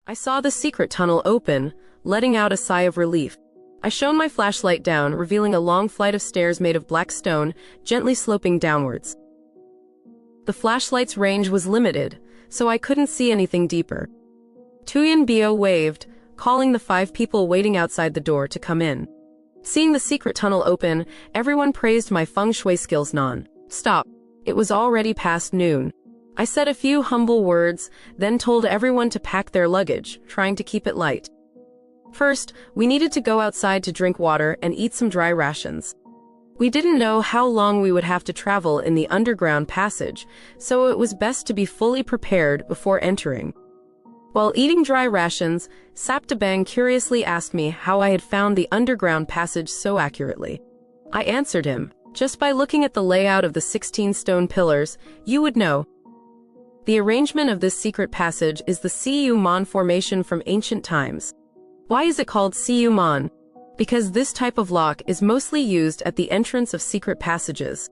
I saw the secret tunnel open, letting out a sigh of relief. I shone my flashlight down, revealing a long flight of stairs made of black stone, gently sloping downwards. The flashlight's range was limited, so I couldn't see anything deeper. Tuyen Bio waved, calling the 5 people waiting outside the door to come in. Seeing the secret tunnel open, everyone praised my Feng Shui skills. Non-stop. It was already past noon. I said a few humble words, then told everyone to pack their luggage, trying to keep it light. First, we needed to go outside to drink water and eat some dry rations. We didn't know how long we would have to travel in the underground passage, so it was best to be fully prepared before entering. While eating dry rations, Saptabang curiously asked me how I had found the underground passage so accurately. I answered him, just by looking at the layout of the 16 stone pillars, you would know. The arrangement of this secret passage is the Siyu Man formation from ancient times. Why is it called Siyu Man? Because this type of lock is mostly used at the entrance of secret passages.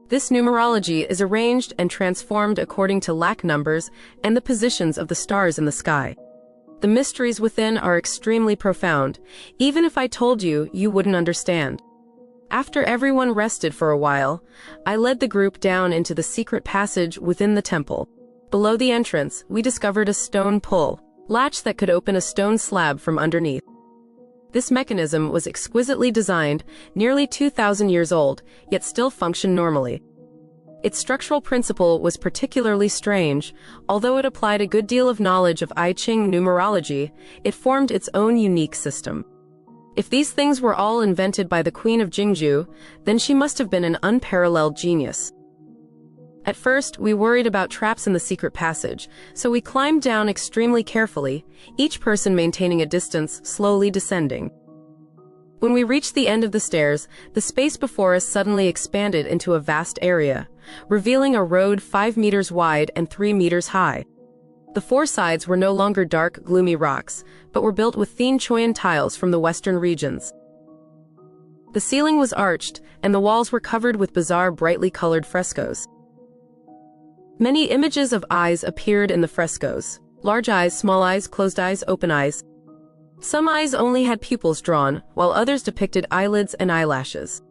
This numerology is arranged and transformed according to lac numbers and the positions of the stars in the sky. The mysteries within are extremely profound. Even if I told you, you wouldn't understand. After everyone rested for a while, I led the group down into the secret passage within the temple. Below the entrance, we discovered a stone pull latch that could open a stone slab from underneath. This mechanism was exquisitely designed, nearly 2,000 years old, yet still functioned normally. Its structural principle was particularly strange. Although it applied a good deal of knowledge of I Ching numerology, it formed its own unique system. If these things were all invented by the Queen of Jingjue, then she must have been an unparalleled genius. At first, we worried about traps in the secret passage, so we climbed down extremely carefully, each person maintaining a distance, slowly descending. When we reached the end of the stairs, the space before us suddenly expanded into a vast area, revealing a road 5 meters wide and 3 meters high. The 4 sides were no longer dark, gloomy rocks, but were built with thin Choyan tiles from the western regions. The ceiling was arched, and the walls were covered with bizarre, brightly colored frescoes. Many images of eyes appeared in the frescoes. Large eyes, small eyes, closed eyes, open eyes. Some eyes only had pupils drawn, while others depicted eyelids and eyelashes.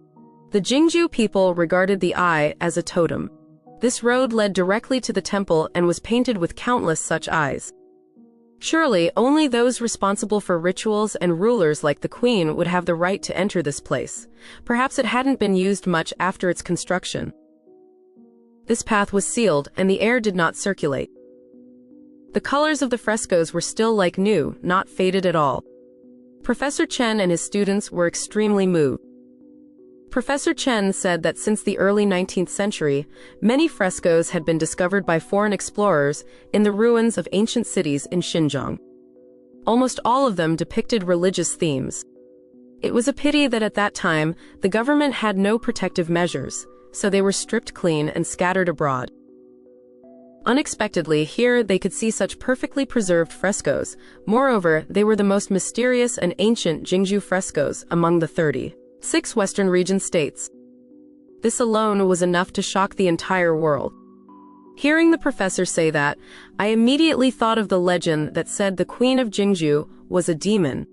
The Jingjue people regarded the eye as a totem. This road led directly to the temple and was painted with countless such eyes. Surely, only those responsible for rituals and rulers like the queen would have the right to enter this place. Perhaps it hadn't been used much after its construction. This path was sealed, and the air did not circulate. The colors of the frescoes were still like new, not faded at all. Professor Chen and his students were extremely moved. Professor Chen said that since the early 19th century, many frescoes had been discovered by foreign explorers in the ruins of ancient cities in Xinjiang. Almost all of them depicted religious themes. It was a pity that at that time, the government had no protective measures, so they were stripped clean and scattered abroad. Unexpectedly, here they could see such perfectly preserved frescoes. Moreover, they were the most mysterious and ancient Jingjue frescoes among the 36 Western region states. This alone was enough to shock the entire world. Hearing the professor say that, I immediately thought of the legend that said the Queen of Jingjue was a demon.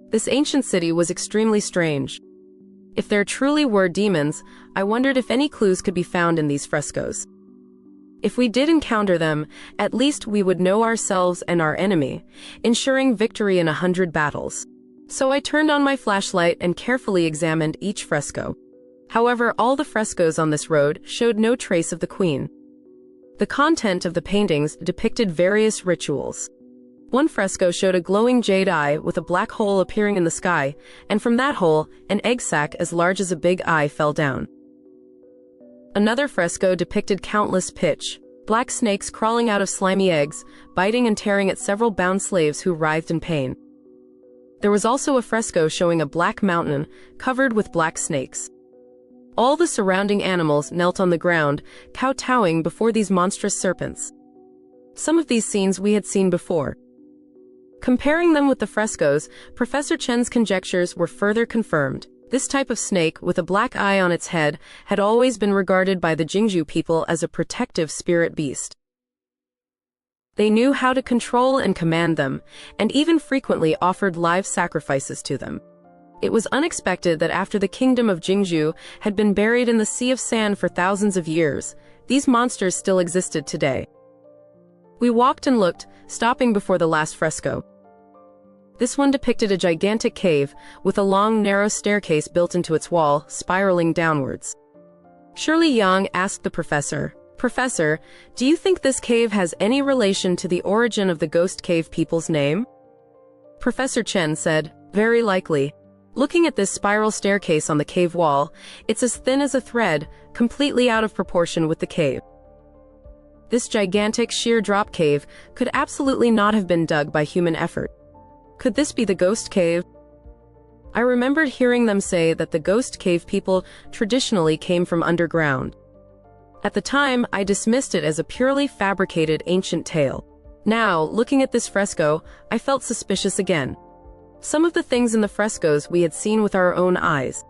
This ancient city was extremely strange. If there truly were demons, I wondered if any clues could be found in these frescoes. If we did encounter them, at least we would know ourselves and our enemy, ensuring victory in 100 battles. So I turned on my flashlight and carefully examined each fresco. However, all the frescoes on this road showed no trace of the queen. The content of the paintings depicted various rituals. One fresco showed a glowing jade eye with a black hole appearing in the sky, and from that hole, an egg sac as large as a big eye fell down. Another fresco depicted countless black snakes crawling out of slimy eggs, biting and tearing at several bound slaves who writhed in pain. There was also a fresco showing a black mountain covered with black snakes. All the surrounding animals knelt on the ground, kowtowing before these monstrous serpents. Some of these scenes we had seen before. Comparing them with the frescoes, Professor Chen's conjectures were further confirmed. This type of snake, with a black eye on its head, had always been regarded by the Jingjue people as a protective spirit beast. They knew how to control and command them, and even frequently offered live sacrifices to them. It was unexpected that after the kingdom of Jingjue had been buried in the sea of sand for thousands of years, these monsters still existed today. We walked and looked, stopping before the last fresco. This one depicted a gigantic cave, with a long, narrow staircase built into its wall, spiraling downwards. Shirley Yang asked the professor, "Professor, do you think this cave has any relation to the origin of the Ghost Cave people's name?" Professor Chen said, "Very likely. Looking at this spiral staircase on the cave wall, it's as thin as a thread, completely out of proportion with the cave. This gigantic sheer drop cave could absolutely not have been dug by human effort. Could this be the Ghost Cave?" I remembered hearing them say that the Ghost Cave people traditionally came from underground. At the time, I dismissed it as a purely fabricated ancient tale. Now, looking at this fresco, I felt suspicious again. Some of the things in the frescoes we had seen with our own eyes.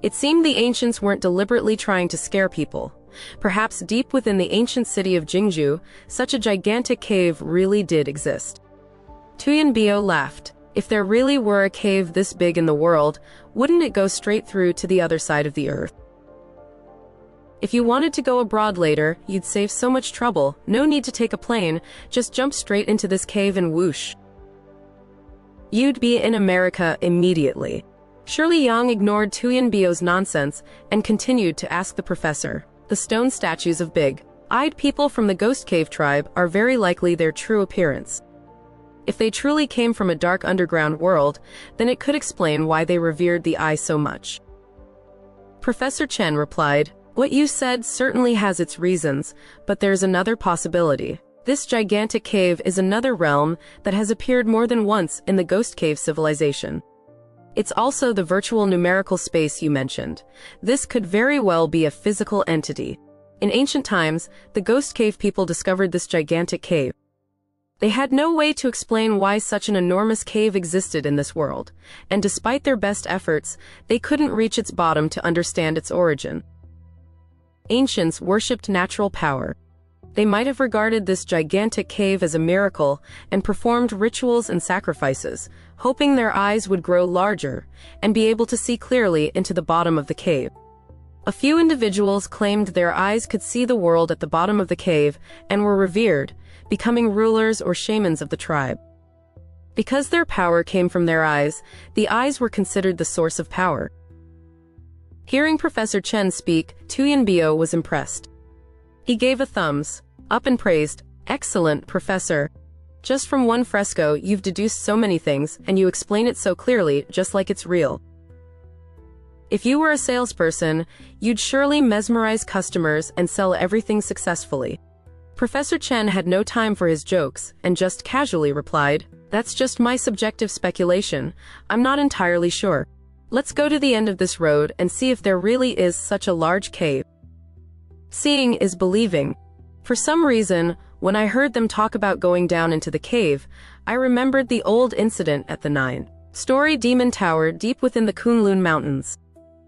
It seemed the ancients weren't deliberately trying to scare people. Perhaps deep within the ancient city of Jingjue, such a gigantic cave really did exist. Tuyanbio laughed. If there really were a cave this big in the world, wouldn't it go straight through to the other side of the earth? If you wanted to go abroad later, you'd save so much trouble. No need to take a plane, just jump straight into this cave and whoosh. You'd be in America immediately. Shirley Yang ignored Tuyanbio's nonsense and continued to ask the professor. The stone statues of big-eyed people from the Ghost Cave tribe are very likely their true appearance. If they truly came from a dark underground world, then it could explain why they revered the eye so much. Professor Chen replied, "What you said certainly has its reasons, but there's another possibility. This gigantic cave is another realm that has appeared more than once in the Ghost Cave civilization. It's also the virtual numerical space you mentioned. This could very well be a physical entity. In ancient times, the Ghost Cave people discovered this gigantic cave. They had no way to explain why such an enormous cave existed in this world, and despite their best efforts, they couldn't reach its bottom to understand its origin. Ancients worshipped natural power. They might have regarded this gigantic cave as a miracle and performed rituals and sacrifices, hoping their eyes would grow larger and be able to see clearly into the bottom of the cave. A few individuals claimed their eyes could see the world at the bottom of the cave and were revered, becoming rulers or shamans of the tribe. Because their power came from their eyes, the eyes were considered the source of power. Hearing Professor Chen speak, Tuyanbio was impressed. He gave a thumbs up and praised, "Excellent, Professor. Just from one fresco, you've deduced so many things, and you explain it so clearly, just like it's real. If you were a salesperson, you'd surely mesmerize customers and sell everything successfully." Professor Chen had no time for his jokes, and just casually replied, "That's just my subjective speculation. I'm not entirely sure. Let's go to the end of this road and see if there really is such a large cave." Seeing is believing. For some reason, when I heard them talk about going down into the cave, I remembered the old incident at the 9-story Demon Tower deep within the Kunlun Mountains.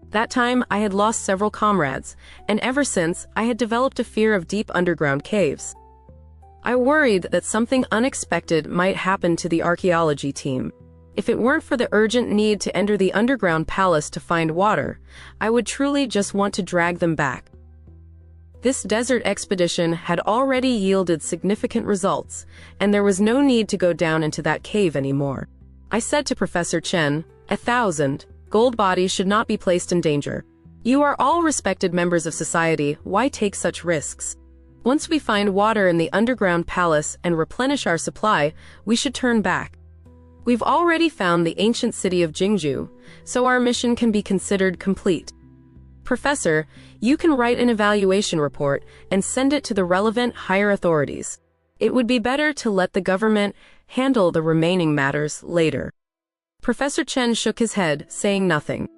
That time, I had lost several comrades, and ever since, I had developed a fear of deep underground caves. I worried that something unexpected might happen to the archaeology team. If it weren't for the urgent need to enter the underground palace to find water, I would truly just want to drag them back. This desert expedition had already yielded significant results, and there was no need to go down into that cave anymore. I said to Professor Chen, 1,000 gold bodies should not be placed in danger. You are all respected members of society, why take such risks? Once we find water in the underground palace and replenish our supply, we should turn back. We've already found the ancient city of Jingjue, so our mission can be considered complete. Professor, you can write an evaluation report and send it to the relevant higher authorities. It would be better to let the government handle the remaining matters later." Professor Chen shook his head, saying nothing.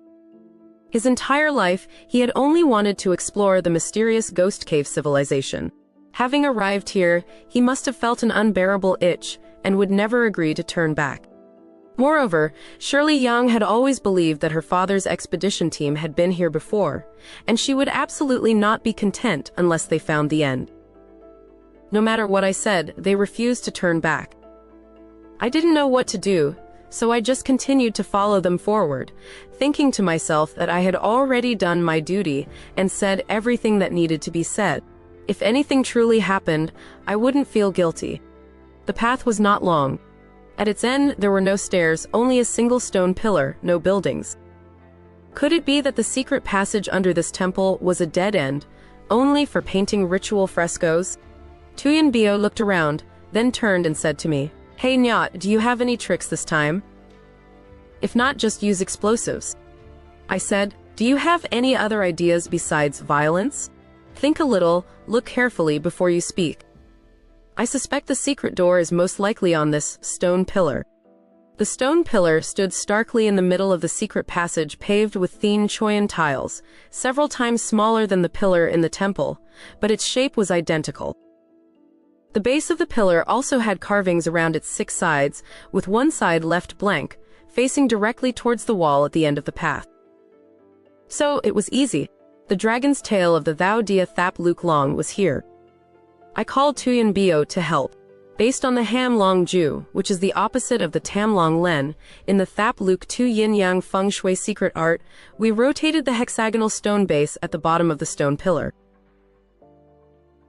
His entire life, he had only wanted to explore the mysterious Ghost Cave civilization. Having arrived here, he must have felt an unbearable itch and would never agree to turn back. Moreover, Shirley Yang had always believed that her father's expedition team had been here before, and she would absolutely not be content unless they found the end. No matter what I said, they refused to turn back. I didn't know what to do, so I just continued to follow them forward, thinking to myself that I had already done my duty and said everything that needed to be said. If anything truly happened, I wouldn't feel guilty. The path was not long. At its end, there were no stairs, only a single stone pillar, no buildings. Could it be that the secret passage under this temple was a dead end, only for painting ritual frescoes? Tuyanbio looked around, then turned and said to me, "Hey Nyat, do you have any tricks this time? If not, just use explosives." I said, "Do you have any other ideas besides violence? Think a little, look carefully before you speak." I suspect the secret door is most likely on this stone pillar. The stone pillar stood starkly in the middle of the secret passage paved with thin Choyan tiles, several times smaller than the pillar in the temple, but its shape was identical. The base of the pillar also had carvings around its 6 sides, with one side left blank, facing directly towards the wall at the end of the path. So, it was easy. The dragon's tail of the Thou Dia Thap Luk Long was here. I called Tuyanbio to help. Based on the Ham Long Ju, which is the opposite of the Tam Long Len, in the Thap Luk Tu Yin Yang Feng Shui secret art, we rotated the hexagonal stone base at the bottom of the stone pillar.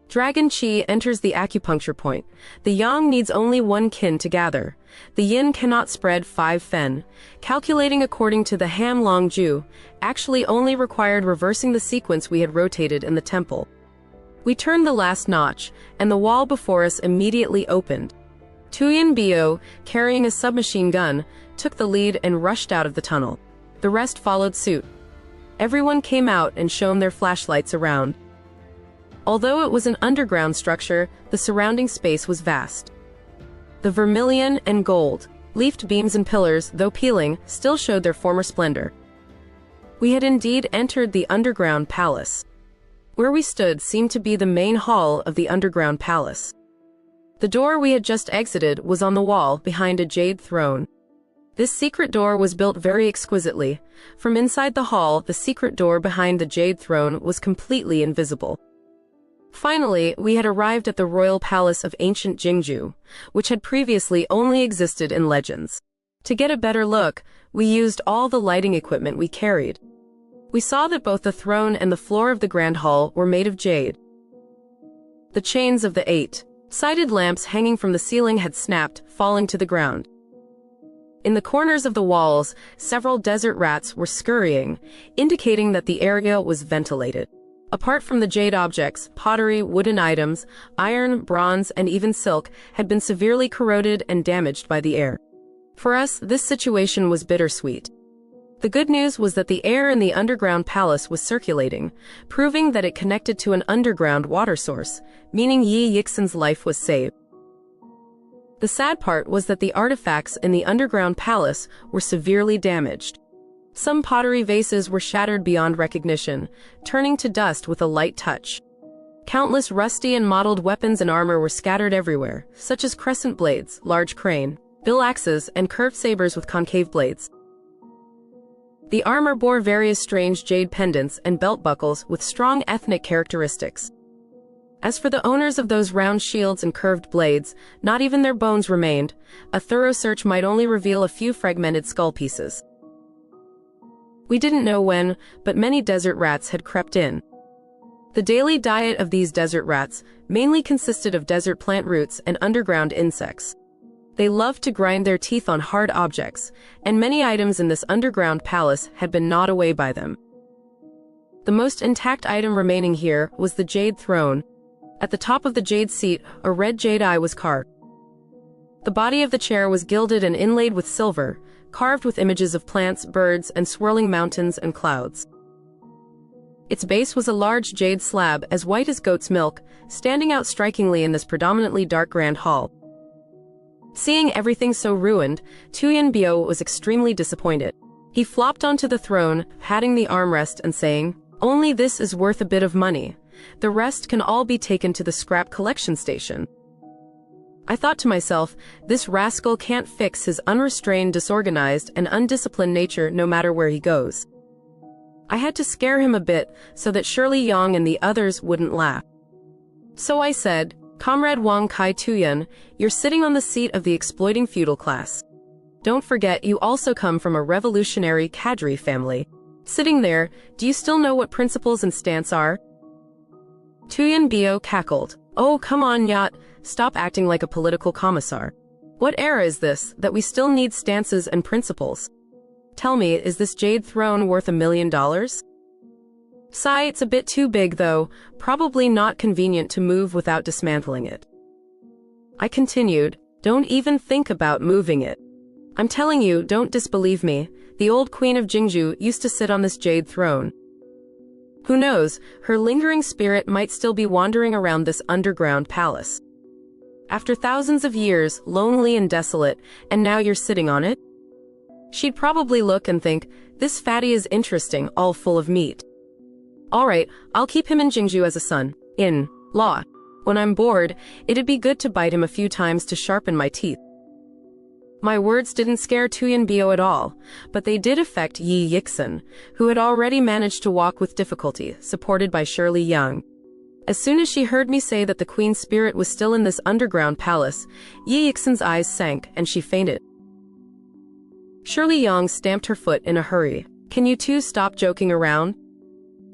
Dragon Qi enters the acupuncture point. The Yang needs only 1 kin to gather. The Yin cannot spread 5 fen. Calculating according to the Ham Long Ju, actually only required reversing the sequence we had rotated in the temple. We turned the last notch, and the wall before us immediately opened. Tuyanbio, carrying a submachine gun, took the lead and rushed out of the tunnel. The rest followed suit. Everyone came out and shone their flashlights around. Although it was an underground structure, the surrounding space was vast. The vermilion and gold, leafed beams and pillars, though peeling, still showed their former splendor. We had indeed entered the underground palace. Where we stood seemed to be the main hall of the underground palace. The door we had just exited was on the wall behind a jade throne. This secret door was built very exquisitely. From inside the hall, the secret door behind the jade throne was completely invisible. Finally, we had arrived at the royal palace of ancient Jingjue, which had previously only existed in legends. To get a better look, we used all the lighting equipment we carried. We saw that both the throne and the floor of the grand hall were made of jade. The chains of the 8-sided lamps hanging from the ceiling had snapped, falling to the ground. In the corners of the walls, several desert rats were scurrying, indicating that the area was ventilated. Apart from the jade objects, pottery, wooden items, iron, bronze, and even silk had been severely corroded and damaged by the air. For us, this situation was bittersweet. The good news was that the air in the underground palace was circulating, proving that it connected to an underground water source, meaning Yi Yixin's life was saved. The sad part was that the artifacts in the underground palace were severely damaged. Some pottery vases were shattered beyond recognition, turning to dust with a light touch. Countless rusty and mottled weapons and armor were scattered everywhere, such as crescent blades, large crane, bill axes, and curved sabers with concave blades. The armor bore various strange jade pendants and belt buckles with strong ethnic characteristics. As for the owners of those round shields and curved blades, not even their bones remained. A thorough search might only reveal a few fragmented skull pieces. We didn't know when, but many desert rats had crept in. The daily diet of these desert rats mainly consisted of desert plant roots and underground insects. They loved to grind their teeth on hard objects, and many items in this underground palace had been gnawed away by them. The most intact item remaining here was the jade throne. At the top of the jade seat, a red jade eye was carved. The body of the chair was gilded and inlaid with silver, carved with images of plants, birds, and swirling mountains and clouds. Its base was a large jade slab as white as goat's milk, standing out strikingly in this predominantly dark grand hall. Seeing everything so ruined, Tuyanbio was extremely disappointed. He flopped onto the throne, patting the armrest and saying, "Only this is worth a bit of money. The rest can all be taken to the scrap collection station." I thought to myself, this rascal can't fix his unrestrained, disorganized, and undisciplined nature no matter where he goes. I had to scare him a bit so that Shirley Yang and the others wouldn't laugh. So I said, Comrade Wang Kai Tuyan, you're sitting on the seat of the exploiting feudal class. Don't forget you also come from a revolutionary cadre family. Sitting there, do you still know what principles and stance are? Tuyan Bio cackled. Oh, come on, yacht, stop acting like a political commissar. What era is this, that we still need stances and principles? Tell me, is this jade throne worth $1 million? Sigh, it's a bit too big though, probably not convenient to move without dismantling it. I continued, don't even think about moving it. I'm telling you, don't disbelieve me, the old queen of Jingjue used to sit on this jade throne. Who knows, her lingering spirit might still be wandering around this underground palace. After thousands of years, lonely and desolate, and now you're sitting on it? She'd probably look and think, this fatty is interesting, all full of meat. Alright, I'll keep him in Jingjue as a son-in-law. When I'm bored, it'd be good to bite him a few times to sharpen my teeth. My words didn't scare Tuyan Bio at all, but they did affect Yi Yixin, who had already managed to walk with difficulty, supported by Shirley Yang. As soon as she heard me say that the queen's spirit was still in this underground palace, Yi Yixin's eyes sank and she fainted. Shirley Yang stamped her foot in a hurry. Can you two stop joking around?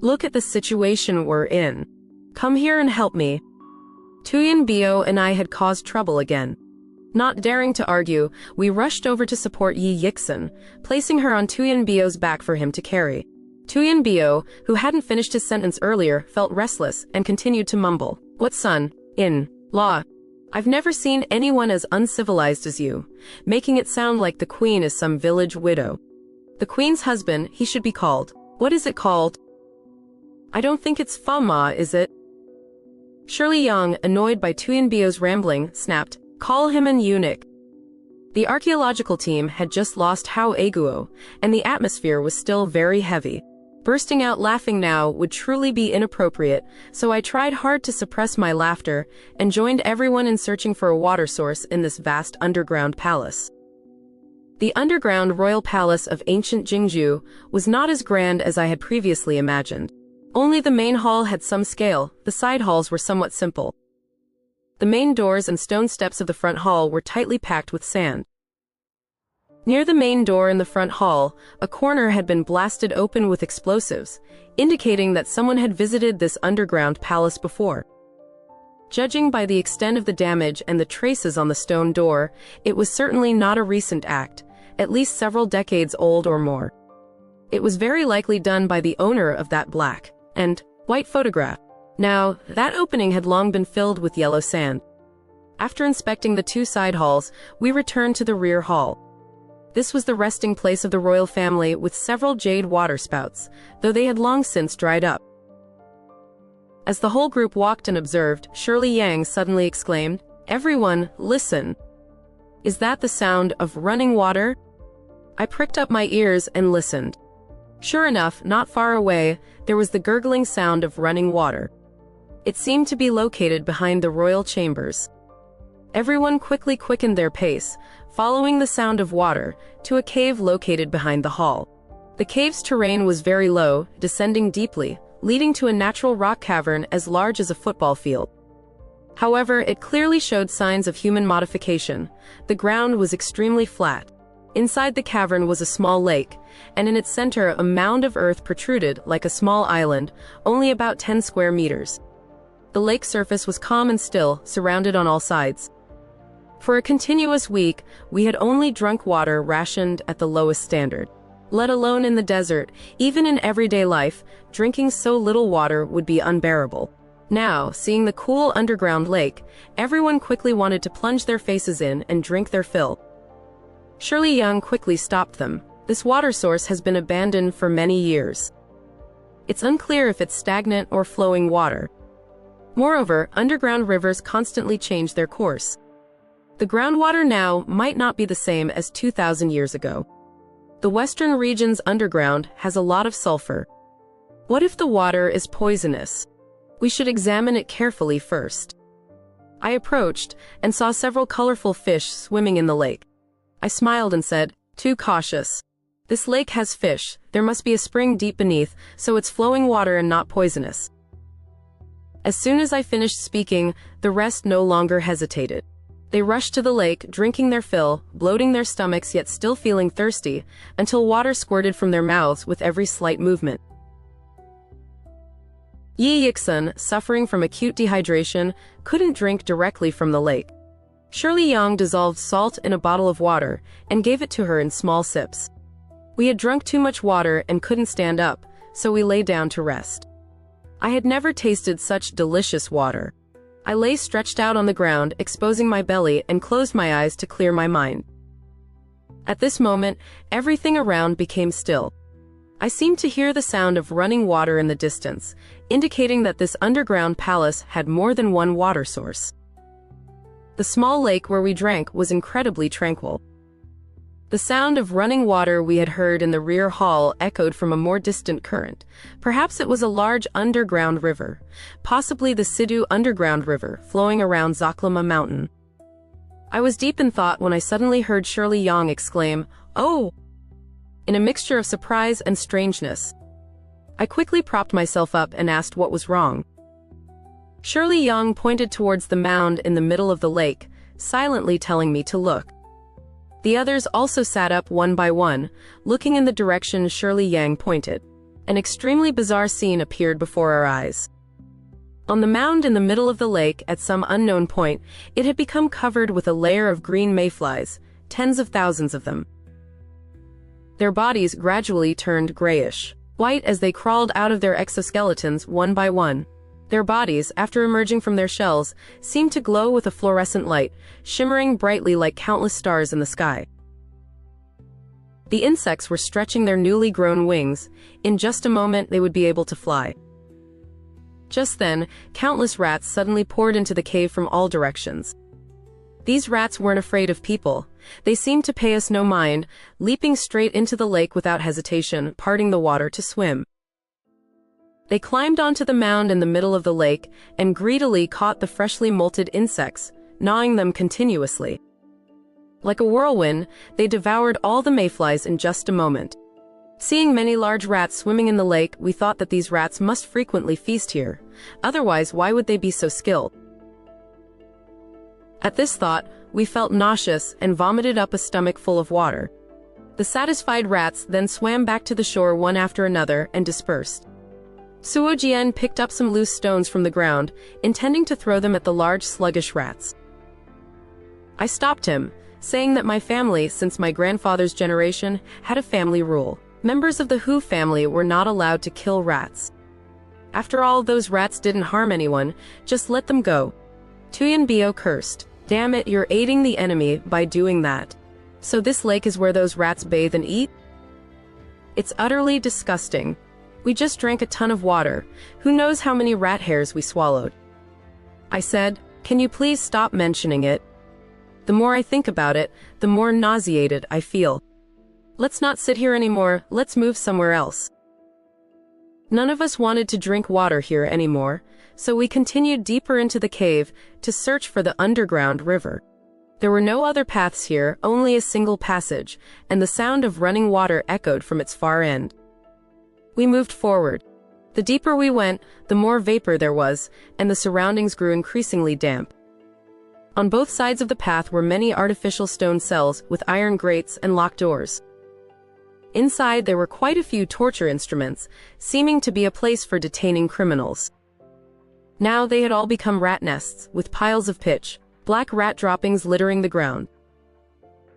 Look at the situation we're in. Come here and help me. Tuyan Bio and I had caused trouble again. Not daring to argue, we rushed over to support Yi Yixin, placing her on Tuyan Bio's back for him to carry. Tuyan Bio, who hadn't finished his sentence earlier, felt restless and continued to mumble. What son-in-law? I've never seen anyone as uncivilized as you, making it sound like the queen is some village widow. The queen's husband, he should be called. What is it called? I don't think it's Fama, is it? Shirley Yang, annoyed by Tuyan Bio's rambling, snapped, call him an eunuch. The archaeological team had just lost Hao Aguo, and the atmosphere was still very heavy. Bursting out laughing now would truly be inappropriate, so I tried hard to suppress my laughter and joined everyone in searching for a water source in this vast underground palace. The underground royal palace of ancient Jingjue was not as grand as I had previously imagined. Only the main hall had some scale, the side halls were somewhat simple. The main doors and stone steps of the front hall were tightly packed with sand. Near the main door in the front hall, a corner had been blasted open with explosives, indicating that someone had visited this underground palace before. Judging by the extent of the damage and the traces on the stone door, it was certainly not a recent act, at least several decades old or more. It was very likely done by the owner of that black and white photograph. Now, that opening had long been filled with yellow sand. After inspecting the two side halls, we returned to the rear hall. This was the resting place of the royal family with several jade water spouts, though they had long since dried up. As the whole group walked and observed, Shirley Yang suddenly exclaimed, "Everyone, listen! Is that the sound of running water?" I pricked up my ears and listened. Sure enough, not far away, there was the gurgling sound of running water. It seemed to be located behind the royal chambers. Everyone quickly quickened their pace, following the sound of water, to a cave located behind the hall. The cave's terrain was very low, descending deeply, leading to a natural rock cavern as large as a football field. However, it clearly showed signs of human modification. The ground was extremely flat. Inside the cavern was a small lake, and in its center a mound of earth protruded like a small island, only about 10 square meters. The lake surface was calm and still, surrounded on all sides. For a continuous week, we had only drunk water rationed at the lowest standard. Let alone in the desert, even in everyday life, drinking so little water would be unbearable. Now, seeing the cool underground lake, everyone quickly wanted to plunge their faces in and drink their fill. Shirley Yang quickly stopped them. This water source has been abandoned for many years. It's unclear if it's stagnant or flowing water. Moreover, underground rivers constantly change their course. The groundwater now might not be the same as 2,000 years ago. The western region's underground has a lot of sulfur. What if the water is poisonous? We should examine it carefully first. I approached and saw several colorful fish swimming in the lake. I smiled and said, "Too cautious. This lake has fish, there must be a spring deep beneath, so it's flowing water and not poisonous." As soon as I finished speaking, the rest no longer hesitated. They rushed to the lake, drinking their fill, bloating their stomachs yet still feeling thirsty, until water squirted from their mouths with every slight movement. Yi Yixun, suffering from acute dehydration, couldn't drink directly from the lake. Shirley Yang dissolved salt in a bottle of water and gave it to her in small sips. We had drunk too much water and couldn't stand up, so we lay down to rest. I had never tasted such delicious water. I lay stretched out on the ground, exposing my belly, and closed my eyes to clear my mind. At this moment, everything around became still. I seemed to hear the sound of running water in the distance, indicating that this underground palace had more than one water source. The small lake where we drank was incredibly tranquil. The sound of running water we had heard in the rear hall echoed from a more distant current. Perhaps it was a large underground river, possibly the Sidu underground river, flowing around Zaklama mountain. I was deep in thought when I suddenly heard Shirley Yang exclaim, "Oh!" in a mixture of surprise and strangeness. I quickly propped myself up and asked what was wrong. Shirley Yang pointed towards the mound in the middle of the lake, silently telling me to look. The others also sat up one by one, looking in the direction Shirley Yang pointed. An extremely bizarre scene appeared before our eyes. On the mound in the middle of the lake, at some unknown point, it had become covered with a layer of green mayflies, tens of thousands of them. Their bodies gradually turned grayish, white as they crawled out of their exoskeletons one by one. Their bodies, after emerging from their shells, seemed to glow with a fluorescent light, shimmering brightly like countless stars in the sky. The insects were stretching their newly grown wings. In just a moment they would be able to fly. Just then, countless rats suddenly poured into the cave from all directions. These rats weren't afraid of people. They seemed to pay us no mind, leaping straight into the lake without hesitation, parting the water to swim. They climbed onto the mound in the middle of the lake and greedily caught the freshly molted insects, gnawing them continuously. Like a whirlwind, they devoured all the mayflies in just a moment. Seeing many large rats swimming in the lake, we thought that these rats must frequently feast here. Otherwise, why would they be so skilled? At this thought, we felt nauseous and vomited up a stomach full of water. The satisfied rats then swam back to the shore one after another and dispersed. Suo Jian picked up some loose stones from the ground, intending to throw them at the large sluggish rats. I stopped him, saying that my family, since my grandfather's generation, had a family rule. Members of the Hu family were not allowed to kill rats. After all, those rats didn't harm anyone, just let them go. Tuyan Bio cursed. Damn it, you're aiding the enemy by doing that. So this lake is where those rats bathe and eat? It's utterly disgusting. We just drank a ton of water. Who knows how many rat hairs we swallowed? I said, can you please stop mentioning it? The more I think about it, the more nauseated I feel. Let's not sit here anymore, let's move somewhere else. None of us wanted to drink water here anymore, so we continued deeper into the cave to search for the underground river. There were no other paths here, only a single passage, and the sound of running water echoed from its far end. We moved forward. The deeper we went, the more vapor there was, and the surroundings grew increasingly damp. On both sides of the path were many artificial stone cells with iron grates and locked doors. Inside there were quite a few torture instruments, seeming to be a place for detaining criminals. Now they had all become rat nests, with piles of pitch, black rat droppings littering the ground.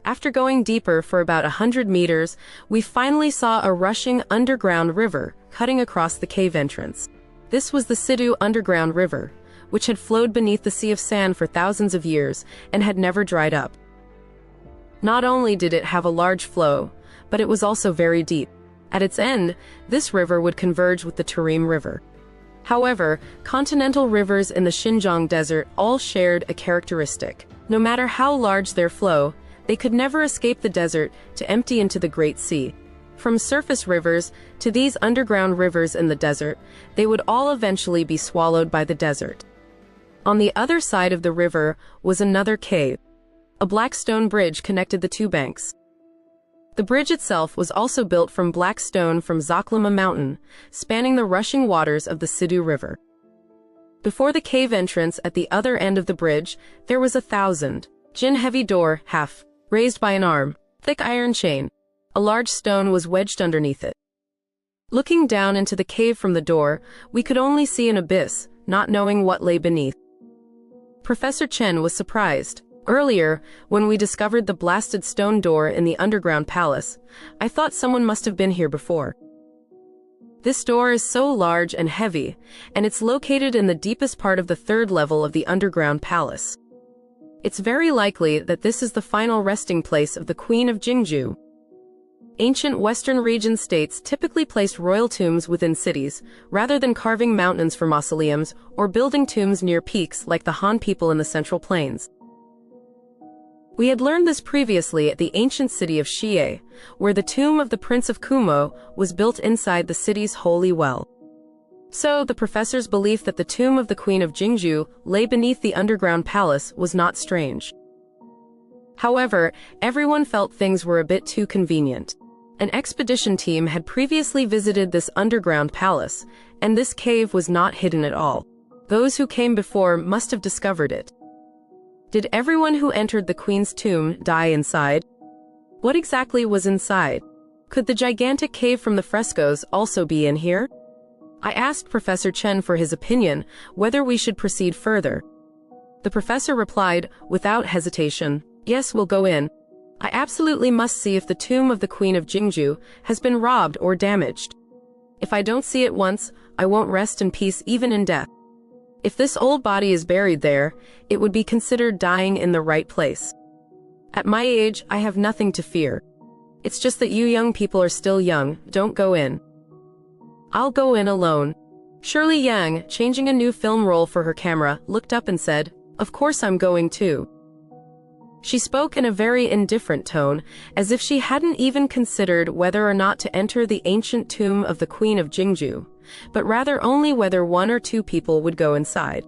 After going deeper for about 100 meters, we finally saw a rushing underground river cutting across the cave entrance. This was the Sidu underground river, which had flowed beneath the sea of sand for thousands of years and had never dried up. Not only did it have a large flow, but it was also very deep. At its end, this river would converge with the Tarim River. However, continental rivers in the Xinjiang desert all shared a characteristic. No matter how large their flow, they could never escape the desert to empty into the Great Sea. From surface rivers to these underground rivers in the desert, they would all eventually be swallowed by the desert. On the other side of the river was another cave. A black stone bridge connected the two banks. The bridge itself was also built from black stone from Zaklama mountain, spanning the rushing waters of the Sidu River. Before the cave entrance at the other end of the bridge, there was a 1,000-jin heavy door, half raised by an arm, thick iron chain. A large stone was wedged underneath it. Looking down into the cave from the door, we could only see an abyss, not knowing what lay beneath. Professor Chen was surprised. Earlier, when we discovered the blasted stone door in the underground palace, I thought someone must have been here before. This door is so large and heavy, and it's located in the deepest part of the 3rd level of the underground palace. It's very likely that this is the final resting place of the Queen of Jingjue. Ancient Western region states typically placed royal tombs within cities, rather than carving mountains for mausoleums or building tombs near peaks like the Han people in the Central Plains. We had learned this previously at the ancient city of Xie, where the tomb of the Prince of Kumo was built inside the city's holy well. So, the professor's belief that the tomb of the Queen of Jingjue lay beneath the underground palace was not strange. However, everyone felt things were a bit too convenient. An expedition team had previously visited this underground palace, and this cave was not hidden at all. Those who came before must have discovered it. Did everyone who entered the Queen's tomb die inside? What exactly was inside? Could the gigantic cave from the frescoes also be in here? I asked Professor Chen for his opinion, whether we should proceed further. The professor replied, without hesitation, "Yes, we'll go in. I absolutely must see if the tomb of the Queen of Jingjue has been robbed or damaged. If I don't see it once, I won't rest in peace even in death. If this old body is buried there, it would be considered dying in the right place. At my age, I have nothing to fear. It's just that you young people are still young, don't go in." "I'll go in alone." Shirley Yang, changing a new film roll for her camera, looked up and said, "Of course I'm going too." She spoke in a very indifferent tone, as if she hadn't even considered whether or not to enter the ancient tomb of the Queen of Jingjue, but rather only whether 1 or 2 people would go inside.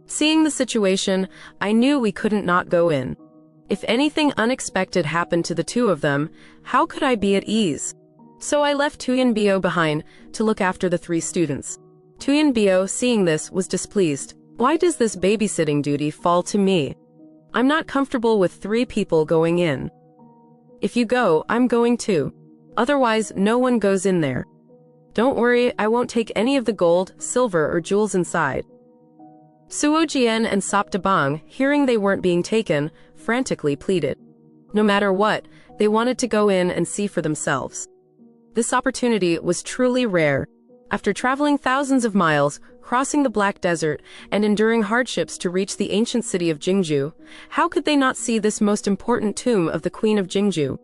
Seeing the situation, I knew we couldn't not go in. If anything unexpected happened to the 2 of them, how could I be at ease? So I left Tuyanbio behind to look after the 3 students. Tuyanbio, seeing this, was displeased. Why does this babysitting duty fall to me? I'm not comfortable with 3 people going in. If you go, I'm going too. Otherwise, no one goes in there. Don't worry, I won't take any of the gold, silver, or jewels inside. Suo Jian and Sop Dabang, hearing they weren't being taken, frantically pleaded. No matter what, they wanted to go in and see for themselves. This opportunity was truly rare. After traveling thousands of miles, crossing the Black Desert, and enduring hardships to reach the ancient city of Jingjue, how could they not see this most important tomb of the Queen of Jingjue?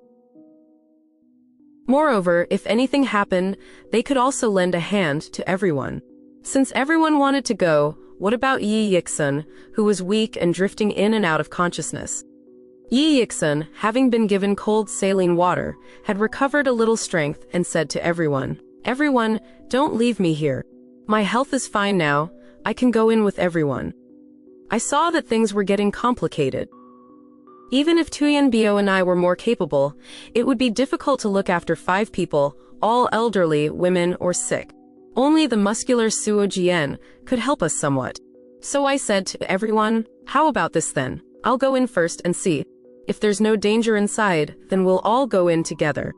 Moreover, if anything happened, they could also lend a hand to everyone. Since everyone wanted to go, what about Yi Yixun, who was weak and drifting in and out of consciousness? Yi Yixun, having been given cold saline water, had recovered a little strength and said to everyone, "Everyone, don't leave me here. My health is fine now, I can go in with everyone." I saw that things were getting complicated. Even if Tuyanbio and I were more capable, it would be difficult to look after 5 people, all elderly, women, or sick. Only the muscular Suo Jian could help us somewhat. So I said to everyone, "How about this then? I'll go in first and see. If there's no danger inside, then we'll all go in together.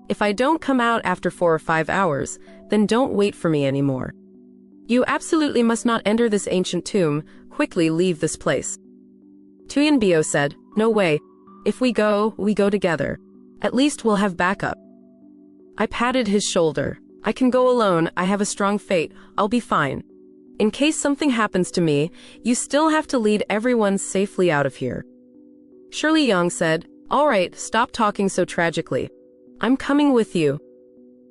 If I don't come out after 4 or 5 hours, then don't wait for me anymore. You absolutely must not enter this ancient tomb, quickly leave this place." Tuyanbio said, "No way. If we go together. At least we'll have backup." I patted his shoulder. "I can go alone, I have a strong fate, I'll be fine. In case something happens to me, you still have to lead everyone safely out of here." Shirley Yang said, "All right, stop talking so tragically. I'm coming with you."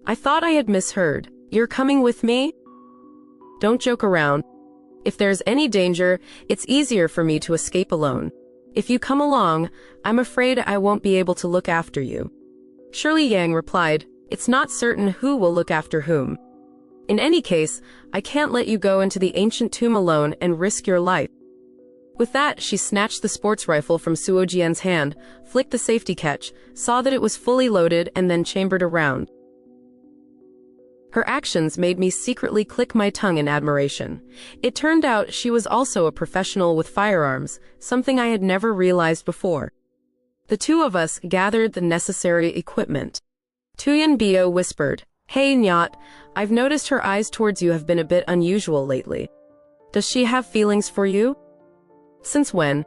I thought I had misheard. "You're coming with me?" "Don't joke around. If there's any danger, it's easier for me to escape alone. If you come along, I'm afraid I won't be able to look after you." Shirley Yang replied, "It's not certain who will look after whom. In any case, I can't let you go into the ancient tomb alone and risk your life." With that, she snatched the sports rifle from Suo Jian's hand, flicked the safety catch, saw that it was fully loaded, and then chambered a round. Her actions made me secretly click my tongue in admiration. It turned out she was also a professional with firearms, something I had never realized before. The two of us gathered the necessary equipment. Tuyen Bio whispered, "Hey Nyat, I've noticed her eyes towards you have been a bit unusual lately. Does she have feelings for you?" "Since when?"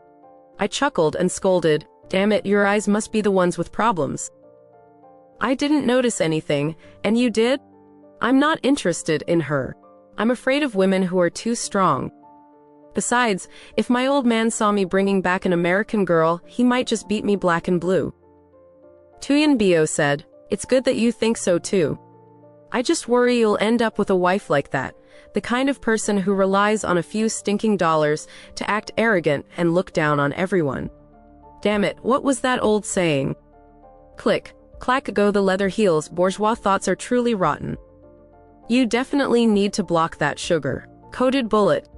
I chuckled and scolded, "Damn it, your eyes must be the ones with problems." "I didn't notice anything, and you did?" "I'm not interested in her. I'm afraid of women who are too strong. Besides, if my old man saw me bringing back an American girl, he might just beat me black and blue." Tuyen Bio said, "It's good that you think so too. I just worry you'll end up with a wife like that, the kind of person who relies on a few stinking dollars to act arrogant and look down on everyone." Damn it, what was that old saying? Click, clack go the leather heels, bourgeois thoughts are truly rotten. You definitely need to block that sugar-coated bullet.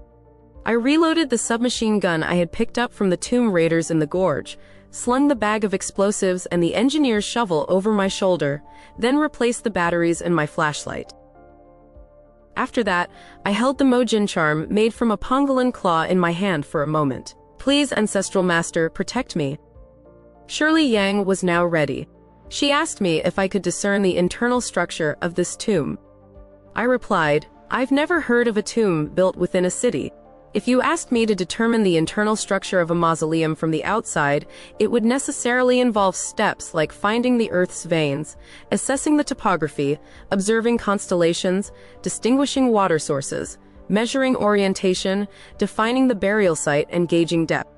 I reloaded the submachine gun I had picked up from the tomb raiders in the gorge, slung the bag of explosives and the engineer's shovel over my shoulder, then replaced the batteries in my flashlight. After that, I held the Mojin charm made from a pangolin claw in my hand for a moment. "Please, Ancestral Master, protect me." Shirley Yang was now ready. She asked me if I could discern the internal structure of this tomb. I replied, "I've never heard of a tomb built within a city. If you asked me to determine the internal structure of a mausoleum from the outside, it would necessarily involve steps like finding the Earth's veins, assessing the topography, observing constellations, distinguishing water sources, measuring orientation, defining the burial site, and gauging depth.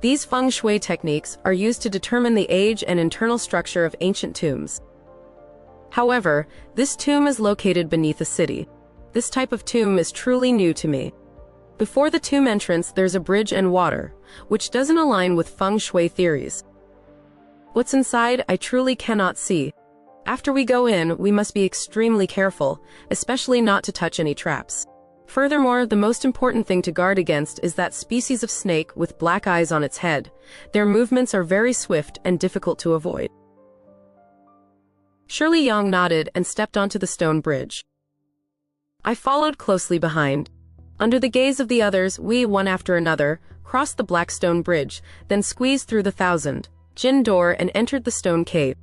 These Feng Shui techniques are used to determine the age and internal structure of ancient tombs. However, this tomb is located beneath a city. This type of tomb is truly new to me. Before the tomb entrance, there's a bridge and water, which doesn't align with Feng Shui theories. What's inside, I truly cannot see. After we go in, we must be extremely careful, especially not to touch any traps. Furthermore, the most important thing to guard against is that species of snake with black eyes on its head. Their movements are very swift and difficult to avoid. Shirley Yang nodded and stepped onto the stone bridge. I followed closely behind. Under the gaze of the others, we, one after another, crossed the black stone bridge, then squeezed through the thousand-jin door and entered the stone cave.